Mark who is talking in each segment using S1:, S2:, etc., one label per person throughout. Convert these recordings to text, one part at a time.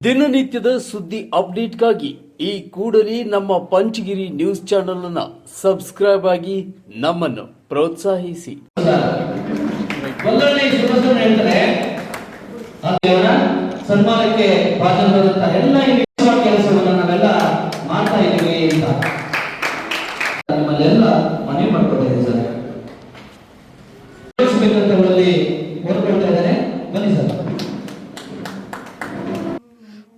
S1: ದಿನನಿತ್ಯದ ಸುದ್ದಿ ಅಪ್ಡೇಟ್ಗಾಗಿ ಈ ಕೂಡಲೇ ನಮ್ಮ ಪಂಚಗಿರಿ ನ್ಯೂಸ್ ಚಾನೆಲ್ ಅನ್ನು ಸಬ್ಸ್ಕ್ರೈಬ್ ಆಗಿ ನಮ್ಮನ್ನು ಪ್ರೋತ್ಸಾಹಿಸಿ.
S2: ಸನ್ಮಾನಕ್ಕೆ ಪಾತ್ರರಾದಂತಹ ಎಲ್ಲ ಕೆಲಸವನ್ನು ನಾವೆಲ್ಲ ಮಾಡ್ತಾ ಇದ್ದೀವಿ ಅಂತ ನಿಮ್ಮಲ್ಲೆಲ್ಲ ಮನವಿ ಮಾಡ್ಕೊಳ್ತೇವೆ ಸರ್. ಕೋರ್ಕೊಳ್ತಾ ಇದ್ದಾರೆ, ಬನ್ನಿ ಸರ್.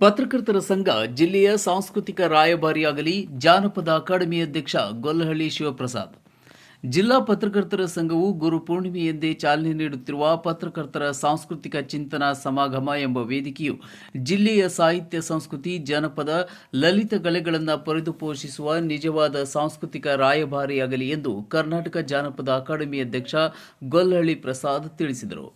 S1: ಪತ್ರಕರ್ತರ ಸಂಘ ಜಿಲ್ಲೆಯ ಸಾಂಸ್ಕೃತಿಕ ರಾಯಭಾರಿಯಾಗಲಿ ಜಾನಪದ ಅಕಾಡೆಮಿ ಅಧ್ಯಕ್ಷ ಗೊಲ್ಲಹಳ್ಳಿ ಶಿವಪ್ರಸಾದ್. ಜಿಲ್ಲಾ ಪತ್ರಕರ್ತರ ಸಂಘವು ಗುರು ಪೂರ್ಣಿಮೆಯಂದೇ ಚಾಲನೆ ನೀಡುತ್ತಿರುವ ಪತ್ರಕರ್ತರ ಸಾಂಸ್ಕೃತಿಕ ಚಿಂತನಾ ಸಮಾಗಮ ಎಂಬ ವೇದಿಕೆಯು ಜಿಲ್ಲೆಯ ಸಾಹಿತ್ಯ, ಸಂಸ್ಕೃತಿ, ಜನಪದ, ಲಲಿತ ಕಲೆಗಳನ್ನು ಪರಿದು ಪೋಷಿಸುವ ನಿಜವಾದ ಸಾಂಸ್ಕೃತಿಕ ರಾಯಭಾರಿಯಾಗಲಿ ಎಂದು ಕರ್ನಾಟಕ ಜಾನಪದ ಅಕಾಡೆಮಿ ಅಧ್ಯಕ್ಷ ಗೊಲ್ಲಹಳ್ಳಿ ಪ್ರಸಾದ್ ತಿಳಿಸಿದರು.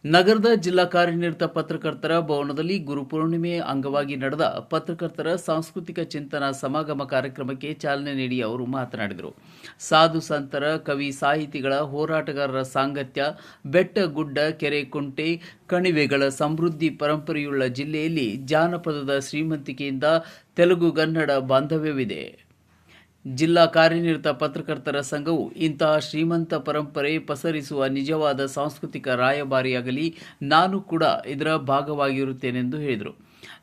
S1: ನಗರದ ಜಿಲ್ಲಾ ಕಾರ್ಯನಿರತ ಪತ್ರಕರ್ತರ ಭವನದಲ್ಲಿ ಗುರುಪೂರ್ಣಿಮೆ ಅಂಗವಾಗಿ ನಡೆದ ಪತ್ರಕರ್ತರ ಸಾಂಸ್ಕೃತಿಕ ಚಿಂತನಾ ಸಮಾಗಮ ಕಾರ್ಯಕ್ರಮಕ್ಕೆ ಚಾಲನೆ ನೀಡಿ ಅವರು ಮಾತನಾಡಿದರು. ಸಾಧು ಸಂತರ, ಕವಿ, ಸಾಹಿತಿಗಳ, ಹೋರಾಟಗಾರರ ಸಾಂಗತ್ಯ, ಬೆಟ್ಟ, ಗುಡ್ಡ, ಕೆರೆ, ಕುಂಟೆ, ಕಣಿವೆಗಳ ಸಮೃದ್ಧಿ ಪರಂಪರೆಯುಳ್ಳ ಜಿಲ್ಲೆಯಲ್ಲಿ ಜಾನಪದದ ಶ್ರೀಮಂತಿಕೆಯಿಂದ ತೆಲುಗು-ಕನ್ನಡ ಬಾಂಧವ್ಯವಿದೆ. ಜಿಲ್ಲಾ ಕಾರ್ಯನಿರತ ಪತ್ರಕರ್ತರ ಸಂಘವು ಇಂತಹ ಶ್ರೀಮಂತ ಪರಂಪರೆ ಪಸರಿಸುವ ನಿಜವಾದ ಸಾಂಸ್ಕೃತಿಕ ರಾಯಭಾರಿಯಾಗಲಿ ನಾನು ಕೂಡ ಇದರ ಭಾಗವಾಗಿರುತ್ತೇನೆಂದು ಹೇಳಿದರು.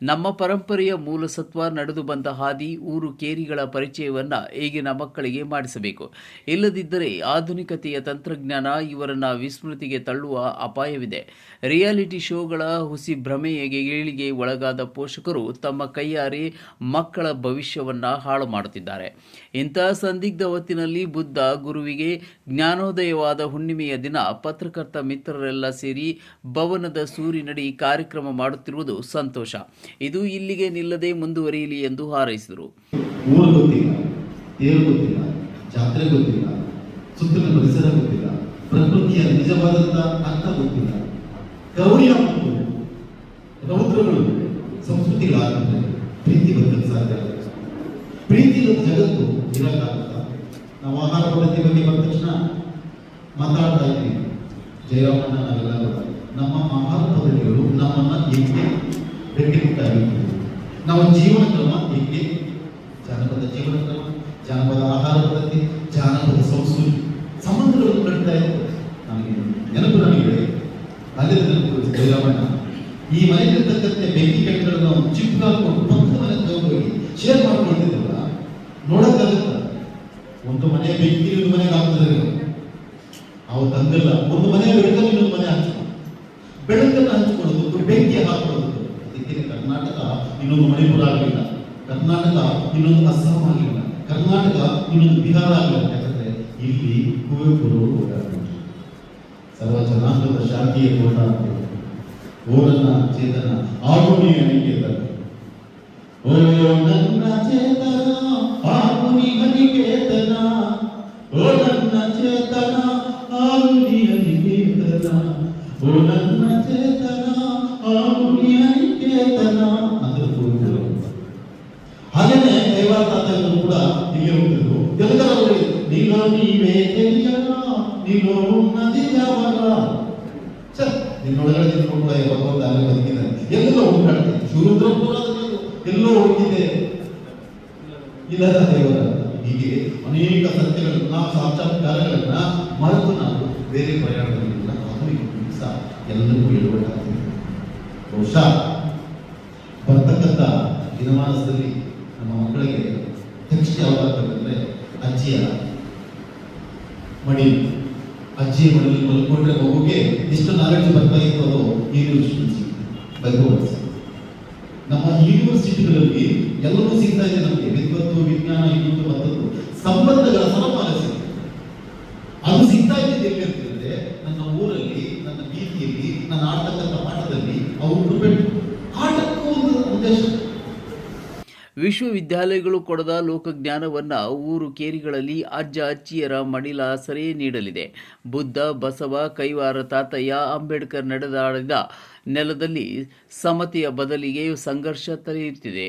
S1: ನಮ್ಮ ಪರಂಪರೆಯ ಮೂಲಸತ್ವ, ನಡೆದು ಬಂದ ಹಾದಿ, ಊರು ಕೇರಿಗಳ ಪರಿಚಯವನ್ನು ಈಗಿನ ಮಕ್ಕಳಿಗೆ ಮಾಡಿಸಬೇಕು. ಇಲ್ಲದಿದ್ದರೆ ಆಧುನಿಕತೆಯ ತಂತ್ರಜ್ಞಾನ ಇವರನ್ನು ವಿಸ್ಮೃತಿಗೆ ತಳ್ಳುವ ಅಪಾಯವಿದೆ. ರಿಯಾಲಿಟಿ ಶೋಗಳ ಹುಸಿ ಭ್ರಮೆಗೆ ಗೀಳಿಗೆ ಒಳಗಾದ ಪೋಷಕರು ತಮ್ಮ ಕೈಯಾರೆ ಮಕ್ಕಳ ಭವಿಷ್ಯವನ್ನು ಹಾಳು ಮಾಡುತ್ತಿದ್ದಾರೆ. ಇಂತಹ ಸಂದಿಗ್ಧ ಹೊತ್ತಿನಲ್ಲಿ ಬುದ್ಧ ಗುರುವಿಗೆ ಜ್ಞಾನೋದಯವಾದ ಹುಣ್ಣಿಮೆಯ ದಿನ ಪತ್ರಕರ್ತ ಮಿತ್ರರೆಲ್ಲ ಸೇರಿ ಭವನದ ಸೂರಿನಡಿ ಕಾರ್ಯಕ್ರಮ ಮಾಡುತ್ತಿರುವುದು ಸಂತೋಷ. ಇದು ಇಲ್ಲಿಗೆ ನಿಲ್ಲದೆ ಮುಂದುವರಿಯಲಿ ಎಂದು ಹಾರೈಸಿದರು.
S3: ಊರು ಗೊತ್ತಿಲ್ಲ, ದೇವರು ಗೊತ್ತಿಲ್ಲ, ಜಾತ್ರೆ ಗೊತ್ತಿಲ್ಲ, ಸುತ್ತಲ ಪರಿಸರ ಗೊತ್ತಿಲ್ಲ, ಪ್ರಕೃತಿಯ ನಿಜವಾದಂತ ಅರ್ಥ ಗೊತ್ತಿಲ್ಲ. ಗೌರಿಯ ಮತ್ತು ರೌದ್ರಗಳು ಸಂಸ್ಕೃತಿಗಳಾಗಿದ್ರೆ ಪ್ರೀತಿ ಬದುಕಲು ಸಾಧ್ಯ ಆಗುತ್ತೆ. ಪ್ರೀತಿ ಜಗತ್ತು ಇರಕ್ಕಾಗುತ್ತಾ? ನಾವು ಆಹಾರ ಪದ್ಧತಿ ಬಗ್ಗೆ ಬಂದ ತಕ್ಷಣ ಮಾತಾಡ್ತಾ ಇದ್ದೀವಿ. ಜಯರಾಮಣ್ಣ ನಾವೆಲ್ಲ ನಮ್ಮ ಆಹಾರ ಪದ್ಧತಿಗಳು ನಮ್ಮನ್ನ ಹೇಗೆ ಗಟ್ಟಿಮುಟ್ಟಾಗಿರ್ತದೆ. ನಮ್ಮ ಜೀವನ ಕ್ರಮ ಹೇಗೆ, ಜಾನಪದ ಜೀವನ ಕ್ರಮ, ಜಾನಪದ ಆಹಾರ ಪದ್ಧತಿ, ಜಾನಪದ ಸಂಸ್ಕೃತಿ ಸಂಬಂಧಗಳನ್ನು ಕಟ್ತಾ ಇರ್ತದೆ. ನನಗೆ ಅಲ್ಲೇ ನೆನಪು ಜಯರಾಮಣ್ಣ ಈ ಮನೆಯಲ್ಲಿರ್ತಕ್ಕಂಥ ಬೆಂಕಿ ಕಟ್ಟಗಳನ್ನು ಚಿಕ್ಕ ಹಾಕೊಂಡು ಪಕ್ಕದ ಮನೆ ತಗೊಂಡೋಗಿ ಶೇರ್ ಮಾಡ್ಕೊಳ್ತಿದ್ರಲ್ಲ, ನೋಡಕ್ಕಾಗುತ್ತ? ಒಂದು ಮನೆ ಬೆಂಕಿ ಇನ್ನೊಂದು ಮನೆಗೆ ಆಗ್ತದೆ. ಅವು ತಂದಿಲ್ಲ, ಒಂದು ಮನೆ ಬೆಳಕನ್ನು ಇನ್ನೊಂದು ಮನೆ ಹಂಚ್ಕೊಂಡು ಬೆಳಕನ್ನು ಹಂಚ್ಕೊಳ್ಳೋದು, ಬೆಂಕಿ ಹಾಕೊಳ್ಳೋದು. ಅದಕ್ಕೆ ಕರ್ನಾಟಕ ಇನ್ನೊಂದು ಮಣಿಪುರ ಆಗಲಿಲ್ಲ, ಕರ್ನಾಟಕ ಇನ್ನೊಂದು ಅಸ್ಸಾಂ ಆಗಲಿಲ್ಲ, ಕರ್ನಾಟಕ ಇನ್ನೊಂದು ಬಿಹಾರ ಆಗಲಿಲ್ಲ. ಯಾಕಂದ್ರೆ ಇಲ್ಲಿ ಕುವೆಂಪುರು ಓಡಾಡ್ತಾರೆ. ಸರ್ವ ಜನಾಂಗದ ಶಾಂತಿಯ ಓಡಾಡ್ತಾರೆ. ಓ ನನ್ನ ಚೇತನ ಆಗುನಿ ಅನಿಕೇತನ, ಓ ನನ್ನ ಚೇತನ ಆಗುನಿ ಅನಿಕೇತನ, ಓ ನನ್ನ ಚೇತನ ಆಗುನಿ ಅನಿಕೇತನ, ಓ ನನ್ನ ಚೇತನ ಆಗುನಿ ಅನಿಕೇತನ ಅಂದ್ರೆ ಕುವೆಂಪುರು. ಹಾಗೇನೆ ಕೈವಾರ ತಾತಗಳು ಕೂಡ ಹೀಗೆ ಹೋಗ್ತಿದ್ರು. ಎಲ್ಲರೂ ನೀನು ನೀವೇ ತೆರೆಯಲ್ಲ, ನೀನು ನದಿ ಯಾವಾಗ ಸರ್ ನಿನ್ನೊಳಗಡೆ ನಿಂತ್ಕೊಂಡು ಭಗವಂತ ಅಲ್ಲೇ ಬದುಕಿದ್ದಾನೆ. ಎಲ್ಲೋ ಹುಡುಕಾಡ್ತೇನೆ, ಶಿವರುದ್ರಪುರ ಎಲ್ಲೋ ಹುಡುಕಿದೆ ಇಲ್ಲದ ದೇವರ. ಹೀಗೆ ಅನೇಕ ಸತ್ಯಗಳನ್ನ, ಸಾಕ್ಷಾತ್ಕಾರಗಳನ್ನ ಮರೆತು ನಾವು ಬೇರೆ ಪ್ರಯಾಣದಲ್ಲಿ ಆಧುನಿಕ ಸಹ ಎಲ್ಲರಿಗೂ ಹೇಳ್ಬೇಕಾಗ್ತದೆ. ಬಹುಶಃ ಬರ್ತಕ್ಕಂಥ ದಿನಮಾನದಲ್ಲಿ ನಮ್ಮ ಮಕ್ಕಳಿಗೆ ಟೆಕ್ಸ್ಟ್ ಯಾವಾಗಂದ್ರೆ ಅಜ್ಜಿಯ ಮಡಿ, ಅಜ್ಜಿಯ ಮಡಿಯಲ್ಲಿ ಮಲ್ಕೊಂಡ್ರೆ ಮಗುಗೆ ಎಷ್ಟು ನಾಲೆಡ್ಜ್ ಬರ್ತಾ ಇತ್ತು ಅದು ಯೂನಿವರ್ಸಿಟಿ ಬೈಕೋಬರ್ಸ್. ನಮ್ಮ ಯೂನಿವರ್ಸಿಟಿಗಳಲ್ಲಿ ಎಲ್ಲವೂ ಸಿಗ್ತಾ ಇದೆ ನಮಗೆ. ವಿದ್ವತ್ತು, ವಿಜ್ಞಾನ, ಇನ್ನೊಂದು ಮತ್ತೊಂದು ಸಂಬಂಧಗಳ ಸರಮಾಲೆ ಸಿಗ್ತದೆ. ಅದು ಸಿಗ್ತಾ ಇದ್ದಿದ್ದು ಎಲ್ಲಿರ್ತದೆ? ನನ್ನ ಊರಲ್ಲಿ, ನನ್ನ ಬೀದಿಯಲ್ಲಿ, ನನ್ನ ಆಡ್ತಕ್ಕಂಥ ಪಾಠದಲ್ಲಿ ಅವರು ಬಿಟ್ಟು ಆಟಕ್ಕೂ ಒಂದು ಉದ್ದೇಶ.
S1: ವಿಶ್ವವಿದ್ಯಾಲಯಗಳು ಕೊಡದ ಲೋಕಜ್ಞಾನವನ್ನು ಊರು ಕೇರಿಗಳಲ್ಲಿ ಅಜ್ಜ ಅಜ್ಜಿಯರ ಮಡಿಲಾಸರೆ ನೀಡಲಿದೆ. ಬುದ್ಧ, ಬಸವ, ಕೈವಾರ ತಾತಯ್ಯ, ಅಂಬೇಡ್ಕರ್ ನಡೆದಾಡಿದ ನೆಲದಲ್ಲಿ ಸಮತೆಯ ಬದಲಿಗೆ ಸಂಘರ್ಷ ತಲೆಯುತ್ತಿದೆ.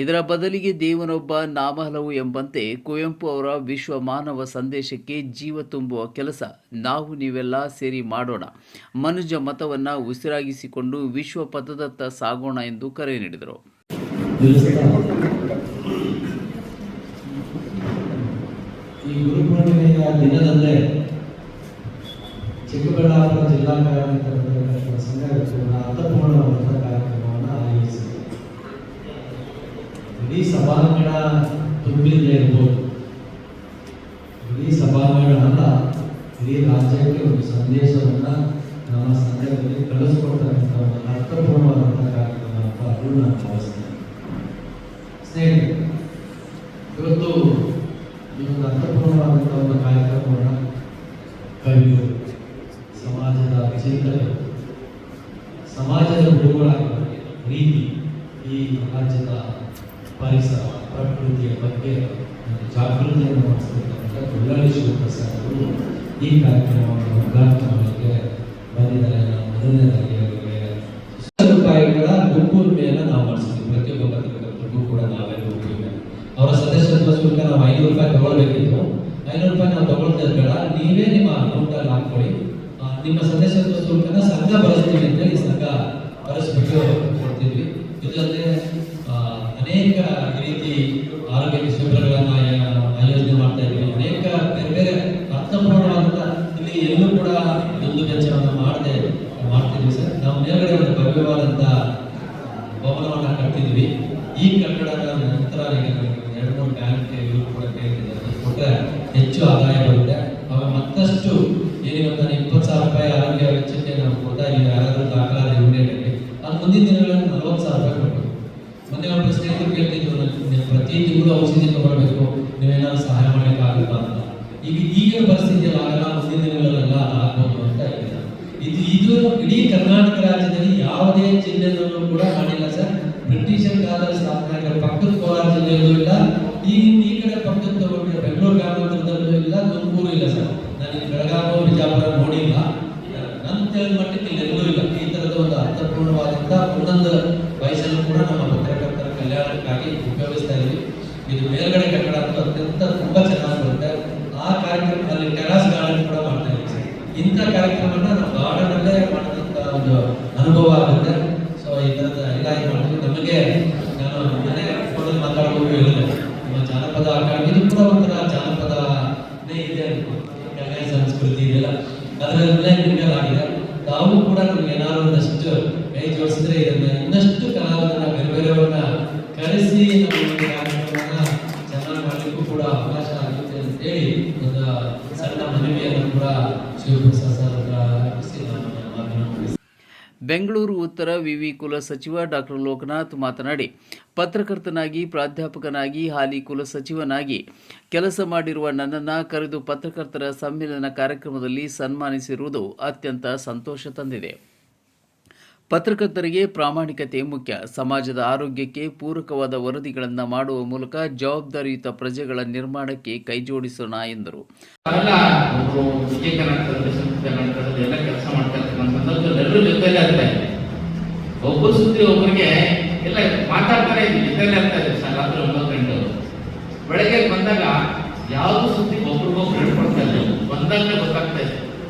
S1: ಇದರ ಬದಲಿಗೆ ದೇವನೊಬ್ಬ ನಾಮ ಹಲವು ಎಂಬಂತೆ ಕುವೆಂಪು ಅವರ ವಿಶ್ವ ಮಾನವ ಸಂದೇಶಕ್ಕೆ ಜೀವ ತುಂಬುವ ಕೆಲಸ ನಾವು ನೀವೆಲ್ಲ ಸೇರಿ ಮಾಡೋಣ, ಮನುಜ ಮತವನ್ನು ಉಸಿರಾಗಿಸಿಕೊಂಡು ವಿಶ್ವ ಪಥದತ್ತ ಸಾಗೋಣ ಎಂದು ಕರೆ ನೀಡಿದರು.
S4: ಈ ಗುರುಪೂರ್ಣಿಮೆಯ ದಿನದಂದೇ ಚಿಕ್ಕಬಳ್ಳಾಪುರ ಜಿಲ್ಲಾ ಕಾರ್ಮಿಕರ ಸಂಘ ಅರ್ಥಪೂರ್ಣವಾದಂಥ ಕಾರ್ಯಕ್ರಮವನ್ನು ಆಯೋಜಿಸಿದೆ. ಇಡೀ ಸಭಾಂಗಣ ತುಂಬಿಲ್ಲದೆ ಇರ್ಬೋದು, ಇಡೀ ಸಭಾಂಗಣ ಇಡೀ ರಾಜ್ಯಕ್ಕೆ ಒಂದು ಸಂದೇಶವನ್ನು ನಮ್ಮ ಸಂಘದಲ್ಲಿ ಕಳಿಸ್ಕೊಡ್ತಕ್ಕಂಥ ಒಂದು ಅರ್ಥಪೂರ್ಣವಾದಂಥ ಕಾರ್ಯಕ್ರಮ ಅಂತ ಅದು ನಾನು ಭಾವಿಸ್ತೇನೆ. ಸ್ನೇಹಿತರೆ, ಇವತ್ತು ಈ ಒಂದು ಅರ್ಥಪೂರ್ಣವಾದಂಥ ಒಂದು ಕಾರ್ಯಕ್ರಮವನ್ನು ಕವಿಗಳು, ಸಮಾಜದ ಚಿಂತನೆ, ಸಮಾಜದ ಗುರುಗಳಾಗುವ ರೀತಿ, ಈ ರಾಜ್ಯದ ಪರಿಸರ ಪ್ರಕೃತಿಯ ಬಗ್ಗೆ ಜಾಗೃತಿಯನ್ನು ಮಾಡಿಸ್ತಕ್ಕಂಥ ಗೊಲ್ಲಹಳ್ಳಿ ಶಿವಪ್ರಸಾದ್ ಅವರು ಈ ಕಾರ್ಯಕ್ರಮವನ್ನು ಉದ್ಘಾಟನೆ ಮಾಡಲಿಕ್ಕೆ ಬಂದಿದ್ದಾರೆ. ನಾವು ಮೊದಲನೇದಾಗಿ ಅವರಿಗೆ ರೂಪಾಯಿಗಳ ಗುಂಪುರಿಮೆಯನ್ನು ನಾವು ಮಾಡಿಸ್ತೀವಿ. ಪ್ರತಿಯೊಬ್ಬ ಪತ್ರಕರ್ತರಿಗೂ ಕೂಡ ನಾವೇ ಗುಂಪುರಿಮೆ, ಅವರ ಸದಸ್ಯತ್ವ ಶುಲ್ಕ ನಾವು 500 ರೂಪಾಯಿ ತಗೊಳ್ಬೇಕಿತ್ತು. 500 ರೂಪಾಯಿ ನಾವು ತಗೊಳ್ತಾ ಬೇಡ, ನೀವೇ ನಿಮ್ಮ ಅಕೌಂಟಲ್ಲಿ ಹಾಕೊಳ್ಳಿ, ನಿಮ್ಮ ಸದಸ್ಯತ್ವ ಶುಲ್ಕನ ಸಂಘ ಭರಿಸ್ತೀವಿ ಅಂತ ಈ ಸಂಘ ಭರಿಸ್ಬಿಟ್ಟು ಕೊಡ್ತಿದ್ವಿ. ಇದಲ್ಲದೆ ಅನೇಕ ರೀತಿ ಆರೋಗ್ಯ ಶಿಬಿರಗಳನ್ನು ಆಯೋಜನೆ ಮಾಡ್ತಾ ಇದ್ವಿ. ಅನೇಕ ಬೇರೆ ಬೇರೆ ಅರ್ಥಪೂರ್ಣವಾದಂಥ ಇಲ್ಲಿ ಎಲ್ಲೂ ಕೂಡ ದುಂದು ವೆಚ್ಚವನ್ನು ಮಾಡ್ತಿದ್ವಿ ಸರ್. ನಾವು ಮೇಲ್ಗಡೆ ಒಂದು ಭವ್ಯವಾದಂಥ ಭವನವನ್ನು ಕಟ್ಟಿದ್ವಿ. ಈ ಕಟ್ಟಡದ ನಂತರ 2-3 ಬ್ಯಾಂಕ್ ಇವರು ಕೂಡ ಕೊಟ್ಟರೆ ಹೆಚ್ಚು ಆದಾಯ ಬರುತ್ತೆ. ಅವಾಗ ಮತ್ತಷ್ಟು ಏನಿವತ್ತ 20,000 ರೂಪಾಯಿ ಆರೋಗ್ಯ ವೆಚ್ಚಕ್ಕೆ ನಾವು ಕೊಡ್ತಾ ಇದ್ದೀವಿ. ಯಾರಾದರೂ ದಾಖಲಾದ ಯೂನಿಟ್ಗೆ ಅದು ಮುಂದಿನ ದಿನಗಳಲ್ಲಿ 40,000 ರೂಪಾಯಿ ಕೊಡ್ಬೇಕು. ಮೊನ್ನೆ ಒಬ್ಬರು ಸ್ನೇಹಿತರು ಕೇಳ್ತಿದ್ರು, ಪ್ರತಿ ತಿಂಗಳು ಔಷಧಿ ತಗೊಳ್ಬೇಕು, ನೀವೇನಾದ್ರು ಸಹಾಯ ಮಾಡೋಕ್ಕಾಗುತ್ತಾ ಅಂತ. ಈಗಿನ ಪರಿಸ್ಥಿತಿಯಲ್ಲಿ ಆಗಲ್ಲ, ಮುಂದಿನ ದಿನಗಳಲ್ಲೆಲ್ಲ ಅದು ಆಗ್ಬೋದು ಅಂತ ಹೇಳಿದ್ದಾರೆ. ಇದು ಇಡೀ ಕರ್ನಾಟಕ ರಾಜ್ಯದಲ್ಲಿ ಯಾವುದೇ ಜಿಲ್ಲೆಯಲ್ಲೂ ಕೂಡ ಮಾಡಿಲ್ಲ ಸರ್. ಬ್ರಿಟಿಷರ್ ಕಾಲದಲ್ಲಿ ಸ್ಥಾಪನೆ ಆಗಿರೋ ಪಕ್ಕದ ಕೋಲಾರ ಜಿಲ್ಲೆಯಲ್ಲೂ ಇಲ್ಲ, ಈ ಕಡೆ ಪಕ್ಕದ ತಗೊಂಡ್ರೆ ಬೆಂಗಳೂರು ಗ್ರಾಮಾಂತರದಲ್ಲೂ ಇಲ್ಲ, ತುಮಕೂರು ಇಲ್ಲ ಸರ್. ನಾನು ಬೆಳಗಾವಿ ಬಿಜಾಪುರ ನೋಡಿಲ್ಲ, ನನ್ನ ತಿಳಿದ ಮಟ್ಟಕ್ಕೆ ಇಲ್ಲೆಲ್ಲೂ ಇಲ್ಲ. ಈ ತರದ ಒಂದು ಅರ್ಥಪೂರ್ಣವಾದಂಥ ಒಂದೊಂದು ವಯಸ್ಸಲ್ಲೂ ಕೂಡ ನಮ್ಮ ಪತ್ರಕರ್ತರ ಕಲ್ಯಾಣಕ್ಕಾಗಿ ಉಪಯೋಗಿಸ್ತಾ ಇದ್ವಿ. ಇದು ಮೇಲ್ಗಡೆ ಕಟ್ಟಡ ಅಂತೂ ಅತ್ಯಂತ ತುಂಬಾ ಚೆನ್ನಾಗಿ ಬರುತ್ತೆ. ಆ ಕಾರ್ಯಕ್ರಮದಲ್ಲಿ ಟೆರಾಸ್ ಗಾರ್ಡನ್ ಕೂಡ ಮಾಡ್ತಾ ಇದ್ದೀವಿ ಸರ್. ಇಂಥ ಕಾರ್ಯಕ್ರಮನ ನಾವು ಗಾರ್ಡನ್ ಅಲ್ಲೇ ಮಾಡಿದಂಥ ಒಂದು ಅನುಭವ ಆಗುತ್ತೆ. ಸೊ ಈ ಥರದ ಇಲಾಖೆ ಮಾಡಿದ್ವಿ. ನಮಗೆ ನಾನು ಮನೆ ಫೋನಲ್ಲಿ ಮಾತಾಡ್ಕೊಂಡು ಹೇಳಿದೆ, ನಮ್ಮ ಜಾನಪದ ಅಕಾಡೆಮಿ ಇದು ಕೂಡ ಒಂಥರ ಜಾನಪದನೇ ಇದೆ, ಕಲೆ ಸಂಸ್ಕೃತಿ ಇದೆಲ್ಲ ಅದರಲ್ಲೇ ನಿರ್ಮಿಸಲಾಗಿದೆ. ತಾವು ಕೂಡ ನಮ್ಗೆ ಏನಾದ್ರು ಒಂದಷ್ಟು ಕೈ ಜೋಡಿಸಿದ್ರೆ ಇದನ್ನ ಇನ್ನಷ್ಟು ಕಲಾವಿದರನ್ನ ಬೇರೆ ಬೇರೆಯವ್ರನ್ನ ಕರೆಸಿ ನಮ್ಮ ಒಂದು ಕಾರ್ಯಕ್ರಮವನ್ನ ಚೆನ್ನಾಗಿ ಮಾಡಲಿಕ್ಕೂ ಕೂಡ ಅವಕಾಶ ಆಗುತ್ತೆ ಅಂತ ಹೇಳಿ ಒಂದು ಸಣ್ಣ ಮನವಿಯನ್ನು ಕೂಡ ಶಿವಪ್ರಸಾದ್ ಸರ್ ಹತ್ರ
S1: ಬೆಂಗಳೂರು ಉತ್ತರ ವಿವಿ ಕುಲಸಚಿವ ಡಾಕ್ಟರ್ ಲೋಕನಾಥ್ ಮಾತನಾಡಿ, ಪತ್ರಕರ್ತನಾಗಿ, ಪ್ರಾಧ್ಯಾಪಕನಾಗಿ, ಹಾಲಿ ಕುಲಸಚಿವನಾಗಿ ಕೆಲಸ ಮಾಡಿರುವ ನನ್ನನ್ನು ಕರೆದು ಪತ್ರಕರ್ತರ ಸಮ್ಮೇಳನ ಕಾರ್ಯಕ್ರಮದಲ್ಲಿ ಸನ್ಮಾನಿಸಿರುವುದು ಅತ್ಯಂತ ಸಂತೋಷ ತಂದಿದೆ. ಪತ್ರಕರ್ತರಿಗೆ ಪ್ರಾಮಾಣಿಕತೆ ಮುಖ್ಯ. ಸಮಾಜದ ಆರೋಗ್ಯಕ್ಕೆ ಪೂರಕವಾದ ವರದಿಗಳನ್ನು ಮಾಡುವ ಮೂಲಕ ಜವಾಬ್ದಾರಿಯುತ ಪ್ರಜೆಗಳ ನಿರ್ಮಾಣಕ್ಕೆ ಕೈಜೋಡಿಸೋಣ ಎಂದರು.
S5: ಒಬ್ಬರು ಸುದ್ದಿ ಒಬ್ಬರಿಗೆ ಎಲ್ಲ ಮಾತಾಡ್ತಾರೆ, ಜೊತೆಲೇ ಆಗ್ತಾ ಇದೆ ಸರ್. ರಾತ್ರಿ 9 ಗಂಟೆ ಬೆಳಗ್ಗೆ ಬಂದಾಗ ಯಾವುದು ಸುದ್ದಿ ಒಬ್ರಿಗೊಬ್ರು ಹೇಳ್ಕೊಡ್ತಾ ಇಲ್ಲ, ಬಂದಾಗ ಗೊತ್ತಾಗ್ತಾ ಇದೆ.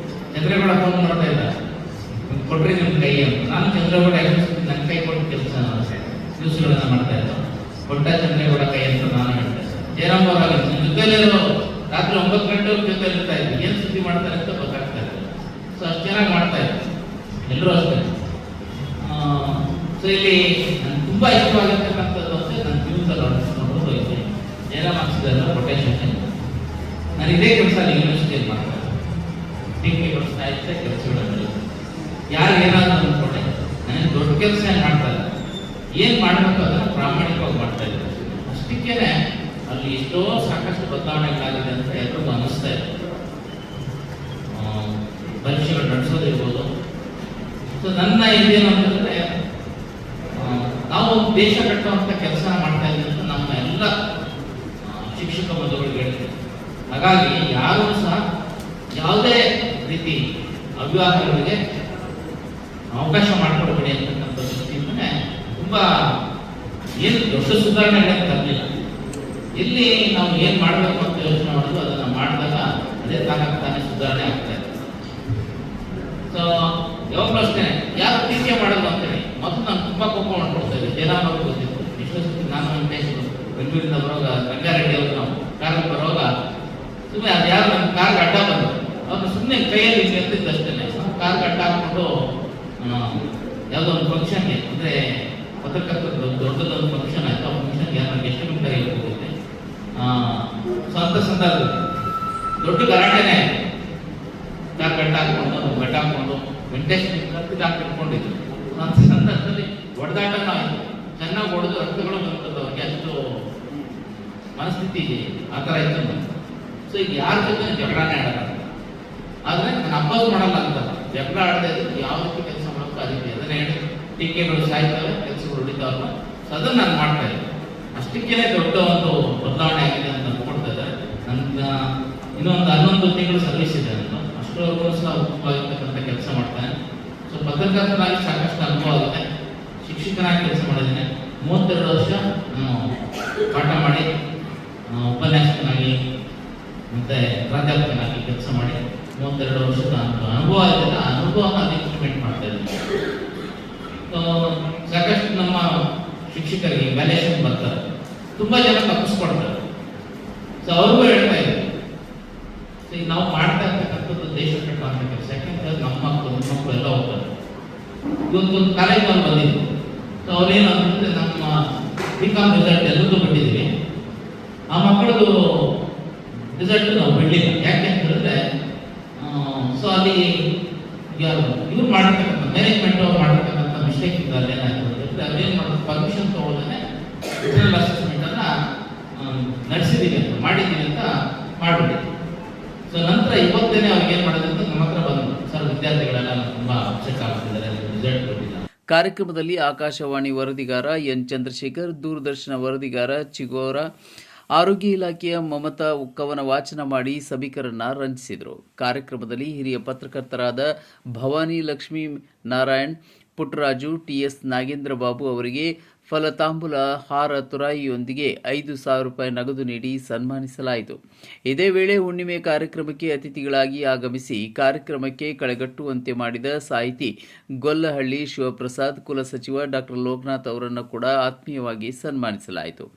S5: ಚಂದ್ರೇಗೌಡ ಫೋನ್ ಮಾಡ್ತಾ ಇದ್ದ, ಕೊಟ್ರಿ ನಿಮ್ ಕೈ ಅಂತ. ನಾನು ಚಂದ್ರೇಗೌಡ ನನ್ನ ಕೈ ಕೊಟ್ಟು ಕೆಲಸ ನ್ಯೂಸ್ಗಳನ್ನ ಮಾಡ್ತಾ ಇದ್ದ, ಕೊಟ್ಟ ಚಂದ್ರೇಗೌಡ ಕೈ ಅಂತ ನಾನು ಹೇಳ್ತಾ ಇದ್ದೆ. ಜಯರಾಮ್ ಅವರಾಗ ಜೊತೆಲಿರೋ ರಾತ್ರಿ 9 ಗಂಟೆವರೆಗೂ ಜೊತೆ ಇರ್ತಾ ಇದ್ದೆ, ಏನ್ ಸುದ್ದಿ ಮಾಡ್ತಾರೆ ಅಂತ ಗೊತ್ತಾಗ್ತಾ ಇದೆ. ಸೊ ಅಷ್ಟು ಚೆನ್ನಾಗಿ ಮಾಡ್ತಾ ಇದ್ದೆ ಎಲ್ಲರೂ ಅಷ್ಟೇ. ಸೊ ಇಲ್ಲಿ ನನ್ಗೆ ತುಂಬಾ ಇಷ್ಟವಾಗಿರ್ತಕ್ಕಂಥದ್ದು ಅಂದ್ರೆ ನನ್ನ ಜೀವನದಲ್ಲಿ ಅನಿಸ್ಕೊಂಡು ಇದೆ ಜಯರಾಮ್ ಹಾಕ್ಸಿದಲ್ಲ ರೊಟೇಷನ್. ನಾನು ಇದೇ ಕೆಲಸ ಯೂನಿವರ್ಸಿಟಿಯಲ್ಲಿ ಮಾಡ್ತಾ ಇದ್ದೆ, ಟೀಕೆ ಕೊಡಿಸ್ತಾ ಇದ್ದೆ, ಕೆಲಸಗಳಲ್ಲಿ ಯಾರು ಏನಾದ್ರು ಅಂದ್ಕೊಂಡೆ ನನಗೆ ದೊಡ್ಡ ಕೆಲಸ ಏನು ಮಾಡ್ತಾ ಇಲ್ಲ, ಏನ್ ಮಾಡಬೇಕು ಅದನ್ನು ಪ್ರಾಮಾಣಿಕವಾಗಿ ಮಾಡ್ತಾ ಇದ್ದಾರೆ. ಅಷ್ಟಕ್ಕೇನೆ ಅಲ್ಲಿ ಎಷ್ಟೋ ಸಾಕಷ್ಟು ಬದಲಾವಣೆಗಳಾಗಿದೆ ಅಂತ ಎಲ್ಲರಿಗೂ ಅನಿಸ್ತಾ ಇದೆ. ಪರೀಕ್ಷೆಗಳು ನಡೆಸೋದಿರ್ಬೋದು. ಸೊ ನನ್ನ ಇದೇನು ಅಂತಂದ್ರೆ, ನಾವು ದೇಶ ಕಟ್ಟುವಂತ ಕೆಲಸ ಮಾಡ್ತಾ ಇದ್ದೀವಿ ಅಂತ ನಮ್ಮ ಎಲ್ಲ ಶಿಕ್ಷಕ ಬಂಧುಗಳಿಗೆ ಹೇಳ್ತೀವಿ. ಹಾಗಾಗಿ ಯಾರೂ ಸಹ ಯಾವುದೇ ರೀತಿ ಅವ್ಯವಹಾರಗಳಿಗೆ ಅವಕಾಶ ಮಾಡಿಕೊಡ್ಬೇಡಿ ಅಂತಕ್ಕಂಥ ದೃಷ್ಟಿಯಿಂದಲೇ ತುಂಬಾ ಏನು ದೊಡ್ಡ ಸುಧಾರಣೆ ತರಲಿಲ್ಲ. ಇಲ್ಲಿ ನಾವು ಏನು ಮಾಡಬೇಕು ಅಂತ ಯೋಚನೆ ಮಾಡೋದು ಅದನ್ನು ಮಾಡಿದಾಗ ಅದೇ ತಾನೇ ಸುಧಾರಣೆ ಆಗ್ತಾ ಇದೆ. ಸೊ ಯಾವಾಗಲೂ ಅಷ್ಟೇ ಯಾರು ಟೀಕೆ ಮಾಡೋದು ಅಂತೇಳಿ ಮೊದಲು ನಾನು ತುಂಬ ಕೋಪ ಮಾಡ್ಕೊಡ್ತಾ ಇದ್ದೆ. ಜಯರಾಮ್ ಗೊತ್ತಿತ್ತು, ವಿಶ್ವಸತಿ ನಾನು ವೆಂಕಟೇಶ್ ಬೆಂಗಳೂರಿಂದ ಬರುವಾಗ ರಂಗಾರೆಡ್ಡಿ ಅವರು ನಾವು ಕಾರಲ್ಲಿ ಬರುವಾಗ ಸುಮ್ಮನೆ ಅದು ಯಾರು ನಮ್ಮ ಕಾರ್ಗೆ ಅಡ್ಡ ಬಂದರು, ಅವ್ರು ಸುಮ್ಮನೆ ಕೈಯಲ್ಲಿ ಎತ್ತಿದ್ದು ಅಷ್ಟೇ. ಕಾರ್ಗೆ ಅಡ್ಡ ಹಾಕ್ಕೊಂಡು ಯಾವುದೋ ಒಂದು ಫಂಕ್ಷನ್ಗೆ ಅಂದರೆ ಪತ್ರಕರ್ತರು ದೊಡ್ಡದೊಂದು ಫಂಕ್ಷನ್ ಆಯಿತು. ಆ ಫಂಕ್ಷನ್ಗೆ ನನಗೆ ಎಷ್ಟು ನಿಮಿಷ ಹೋಗುತ್ತೆ. ಸೊ ಅಂಥ ಸಂದರ್ಭದಲ್ಲಿ ದೊಡ್ಡ ಗಲಾಟೆನೇ ಆಯಿತು. ಕಾರ್ ಗಡ್ಡ ಹಾಕ್ಕೊಂಡು ಗಡ್ಡ ಹಾಕ್ಕೊಂಡು ವೆಂಕಟೇಶ್ ಕತ್ತಿಗೆ ಹಾಕಿಟ್ಕೊಂಡಿದ್ರು. ಅಂಥ ಸಂದರ್ಭದಲ್ಲಿ ಹೊಡೆದಾಟನೂ ಆಯಿತು. ಚೆನ್ನಾಗಿ ಹೊಡೆದು ರಕ್ತಗಳು ಬರ್ತದೆ ಅವ್ರಿಗೆ, ಅಷ್ಟು ಮನಸ್ಥಿತಿ ಆ ಥರ ಇತ್ತು. ಸೊ ಈಗ ಯಾರ ಜೊತೆ ಜಗಳಾನೇ ಆಡಲ್ಲ, ಆದರೆ ನಾನು ಅಪ್ಪೋಸ್ ಮಾಡಲ್ಲ ಅಂತ ಜಗಳ ಆಡದೆ ಯಾವ ರೀತಿ ಕೆಲಸ ಮಾಡೋಕ್ಕೂ ಆ ರೀತಿ ಅದನ್ನೇ ಹೇಳಿ ಟೀಕೆಗಳು ಸಾಯ್ತವೆ, ಕೆಲಸಗಳು ಹೊಡಿತಾವಲ್ಲ. ಸೊ ಅದನ್ನು ನಾನು ಮಾಡ್ತಾ ಇದ್ದೆ. ಅಷ್ಟಕ್ಕೇ ದೊಡ್ಡ ಒಂದು ಬದಲಾವಣೆ ಆಗಿದೆ ಅಂತ ಅನ್ಕೊಳ್ತಾ ಇದ್ದಾರೆ. ನನ್ನ ಇನ್ನೊಂದು 11 ತಿಂಗಳು ಸರ್ವಿಸ್ ಇದೆ ನಾನು, ಅಷ್ಟರವರೆಗೂ ಸಹ ಉತ್ತಮವಾಗಿರ್ತಕ್ಕಂಥ ಕೆಲಸ ಮಾಡ್ತೇನೆ. ಸೊ ಪತ್ರಕರ್ತನಾಗಿ ಸಾಕಷ್ಟು ಅನುಭವ ಆಗಿದೆ. ಶಿಕ್ಷಕನಾಗಿ ಕೆಲಸ ಮಾಡಿದ್ದೇನೆ. 32 ವರ್ಷ ನಾನು ಪಾಠ ಮಾಡಿ ಉಪನ್ಯಾಸಕನಾಗಿ ಮತ್ತು ಪ್ರಾಧ್ಯಾಪಕನಾಗಿ ಕೆಲಸ ಮಾಡಿ 32 ವರ್ಷದ ಅನುಭವ ಇದೆ. ಆ ಅನುಭವನ ಇಂಪ್ಲಿಮೆಂಟ್ ಮಾಡ್ತಾ ಇದ್ದೀನಿ. ಸೊ ಸಾಕಷ್ಟು ನಮ್ಮ ಶಿಕ್ಷಕರಿಗೆ ವ್ಯಾಲ್ಯೂಯೇಷನ್ ಬರ್ತಾರೆ, ತುಂಬ ಜನ ತಪ್ಪಿಸ್ಕೊಡ್ತಾರೆ. ಸೊ ಅವ್ರಿಗೂ ಹೇಳ್ತಾ ಇದ್ದೀವಿ, ಸೊ ಈಗ ನಾವು ಮಾಡ್ತಾ ಇರ್ತಕ್ಕಂಥದ್ದು ದೇಶ ಕಟ್ಟುವಂಥ ಕೆಲಸ. ಯಾಕೆಂದ್ರೆ ನಮ್ಮ ಮಕ್ಕಳು ಎಲ್ಲ ಹೋಗ್ತಾರೆ. ಇವತ್ತೊಂದು ಕಾಲೇಜಲ್ಲಿ ಬಂದಿದ್ದು, ಸೊ ಅವ್ರೇನು ಅಂತಂದರೆ ನಮ್ಮ BCom ರಿಸಲ್ಟ್ ಎಲ್ಲದೂ ಬಿಟ್ಟಿದ್ದೀವಿ, ಆ ಮಕ್ಕಳದು ರಿಸಲ್ಟ್ ನಾವು ಬಿಡಲಿಲ್ಲ. ಯಾಕೆ ಅಂತ ಹೇಳಿದ್ರೆ ಸೊ ಅಲ್ಲಿ ಇವ್ರು ಮಾಡಿರ್ತಕ್ಕಂಥ ಮ್ಯಾನೇಜ್ಮೆಂಟ್ ಅವ್ರು ಮಾಡಿರ್ತಕ್ಕಂಥ ಮಿಸ್ಟೇಕ್ ಇದ್ದಾರೆ. ಏನಾಯ್ತು ಅಂದರೆ ಅವ್ರೇನು ಮಾಡೋದು, ಪರ್ಮಿಷನ್ ತೊಗೊಳ್ದೇ ಇಂಟರ್ನಲ್ ಅಸೆಸ್ಮೆಂಟನ್ನು ನಡೆಸಿದ್ದೀವಿ ಅಂತ ಮಾಡಿದ್ದೀವಿ ಅಂತ ಮಾಡಿಬಿಟ್ಟಿದ್ವಿ. ಸೊ ನಂತರ ಇವತ್ತೇನೆ ಅವ್ರಿಗೆ ಏನು ಮಾಡೋದು ಅಂತ ನಮ್ಮ ಹತ್ರ ಬಂದು, ಸರ್ ವಿದ್ಯಾರ್ಥಿಗಳೆಲ್ಲ ತುಂಬ ಅಪ್ಸೆಟ್ ಆಗ್ತಿದ್ದಾರೆ, ರಿಸಲ್ಟ್ ಕೊಟ್ಟಿಲ್ಲ.
S1: ಕಾರ್ಯಕ್ರಮದಲ್ಲಿ ಆಕಾಶವಾಣಿ ವರದಿಗಾರ ಎನ್ ಚಂದ್ರಶೇಖರ್, ದೂರದರ್ಶನ ವರದಿಗಾರ ಚಿಗೋರ, ಆರೋಗ್ಯ ಇಲಾಖೆಯ ಮಮತಾ ಕವನ ವಾಚನ ಮಾಡಿ ಸಭಿಕರನ್ನ ರಂಜಿಸಿದರು. ಕಾರ್ಯಕ್ರಮದಲ್ಲಿ ಹಿರಿಯ ಪತ್ರಕರ್ತರಾದ ಭವಾನಿ ಲಕ್ಷ್ಮೀ ನಾರಾಯಣ್, ಪುಟ್ಟರಾಜು, ಟಿಎಸ್ ನಾಗೇಂದ್ರ ಬಾಬು ಅವರಿಗೆ ಫಲತಾಂಬೂಲ ಹಾರ ತುರಾಯಿಯೊಂದಿಗೆ 5,000 ರೂಪಾಯಿ ನಗದು ನೀಡಿ ಸನ್ಮಾನಿಸಲಾಯಿತು. ಇದೇ ವೇಳೆ ಹುಣ್ಣಿಮೆ ಕಾರ್ಯಕ್ರಮಕ್ಕೆ ಅತಿಥಿಗಳಾಗಿ ಆಗಮಿಸಿ ಕಾರ್ಯಕ್ರಮಕ್ಕೆ ಕಳೆಗಟ್ಟುವಂತೆ ಮಾಡಿದ ಸಾಹಿತಿ ಗೊಲ್ಲಹಳ್ಳಿ ಶಿವಪ್ರಸಾದ್, ಕುಲಸಚಿವ ಡಾ ಲೋಕನಾಥ್ ಅವರನ್ನು ಕೂಡ ಆತ್ಮೀಯವಾಗಿ ಸನ್ಮಾನಿಸಲಾಯಿತು.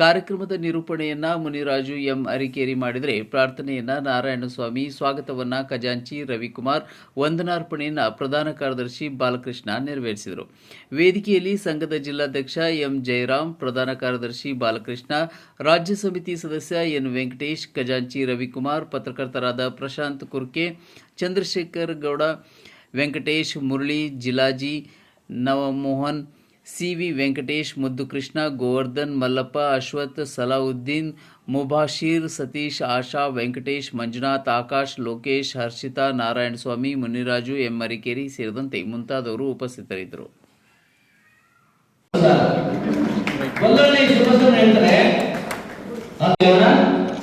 S1: ಕಾರ್ಯಕ್ರಮದ ನಿರೂಪಣೆಯನ್ನ ಮುನಿರಾಜು ಎಂ ಅರಿಕೇರಿ ಮಾಡಿದರೆ, ಪ್ರಾರ್ಥನೆಯನ್ನ ನಾರಾಯಣಸ್ವಾಮಿ, ಸ್ವಾಗತವನ್ನ ಖಜಾಂಚಿ ರವಿಕುಮಾರ್, ವಂದನಾರ್ಪಣೆಯನ್ನ ಪ್ರಧಾನ ಕಾರ್ಯದರ್ಶಿ ಬಾಲಕೃಷ್ಣ ನೆರವೇರಿಸಿದರು. ವೇದಿಕೆಯಲ್ಲಿ ಸಂಘದ ಜಿಲ್ಲಾಧ್ಯಕ್ಷ ಎಂ ಜಯರಾಮ್, ಪ್ರಧಾನ ಕಾರ್ಯದರ್ಶಿ ಬಾಲಕೃಷ್ಣ, ರಾಜ್ಯ ಸಮಿತಿ ಸದಸ್ಯ ಎನ್ ವೆಂಕಟೇಶ್, ಖಜಾಂಚಿ ರವಿಕುಮಾರ್, ಪತ್ರಕರ್ತರಾದ ಪ್ರಶಾಂತ್ ಕುರ್ಕೆ, ಚಂದ್ರಶೇಖರ್ ಗೌಡ, ವೆಂಕಟೇಶ್, ಮುರಳಿ, ಜಿಲಾಜಿ, ನವಮೋಹನ್, ಸಿವಿ ವೆಂಕಟೇಶ್, ಮುದ್ದುಕೃಷ್ಣ, ಗೋವರ್ಧನ್, ಮಲ್ಲಪ್ಪ, ಅಶ್ವಥ್, ಸಲಾವುದ್ದೀನ್, ಮುಬಾಶೀರ್, ಸತೀಶ್, ಆಶಾ, ವೆಂಕಟೇಶ್, ಮಂಜುನಾಥ್, ಆಕಾಶ್, ಲೋಕೇಶ್, ಹರ್ಷಿತಾ, ನಾರಾಯಣಸ್ವಾಮಿ, ಮುನಿರಾಜು ಎಂ ಅರಿಕೇರಿ ಸೇರಿದಂತೆ ಮುಂತಾದವರು ಉಪಸ್ಥಿತರಿದ್ದರು.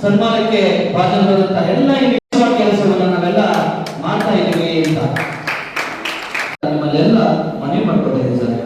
S2: ಸನ್ಮಾನಕ್ಕೆ ಭಾಜನರಾದಂತ ಎಲ್ಲ ಕೆಲಸವನ್ನು ನಾವೆಲ್ಲ ಮಾಡ್ತಾ ಇದ್ದೀವಿ ಅಂತ ನಿಮ್ಮಲ್ಲೆಲ್ಲ ಮನವಿ ಮಾಡ್ಕೊತಾ ಇದ್ದೀವಿ ಸರ್.